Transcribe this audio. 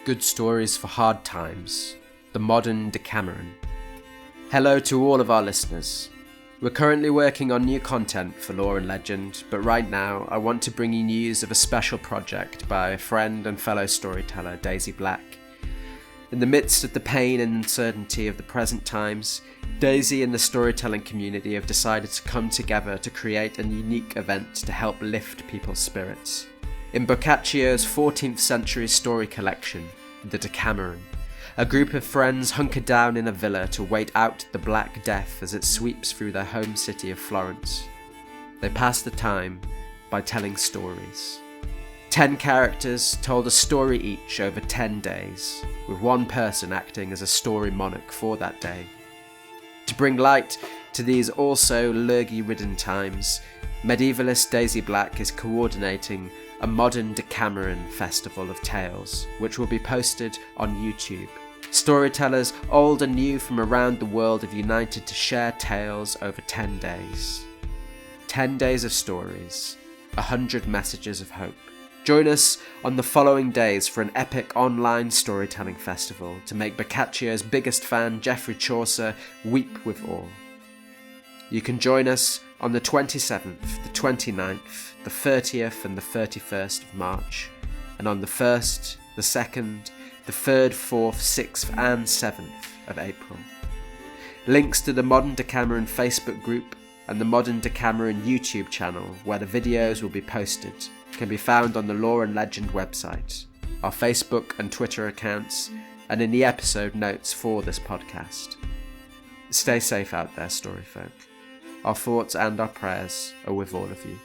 Good stories for hard times, the modern Decameron. Hello to all of our listeners. We're currently working on new content for Lore and Legend, but right now I want to bring you news of a special project by a friend and fellow storyteller, Daisy Black. In the midst of the pain and uncertainty of the present times, Daisy and the storytelling community have decided to come together to create a unique event to help lift people's spirits. In Boccaccio's 14th century story collection, the Decameron, a group of friends hunker down in a villa to wait out the Black Death as it sweeps through their home city of Florence. They pass the time by telling stories. 10 characters told a story each over 10 days, with one person acting as a story monarch for that day. To bring light to these also lurgy-ridden times, medievalist Daisy Black is coordinating a modern Decameron festival of tales, which will be posted on YouTube. Storytellers old and new from around the world have united to share tales over 10 days. 10 days of stories, 100 messages of hope. Join us on the following days for an epic online storytelling festival to make Boccaccio's biggest fan, Geoffrey Chaucer, weep with awe. You can join us on the 27th, the 29th, the 30th and the 31st of March, and on the 1st, the 2nd, the 3rd, 4th, 6th and 7th of April. Links to the Modern Decameron Facebook group and the Modern Decameron YouTube channel, where the videos will be posted, can be found on the Lore and Legend website, our Facebook and Twitter accounts, and in the episode notes for this podcast. Stay safe out there, storyfolk. Our thoughts and our prayers are with all of you.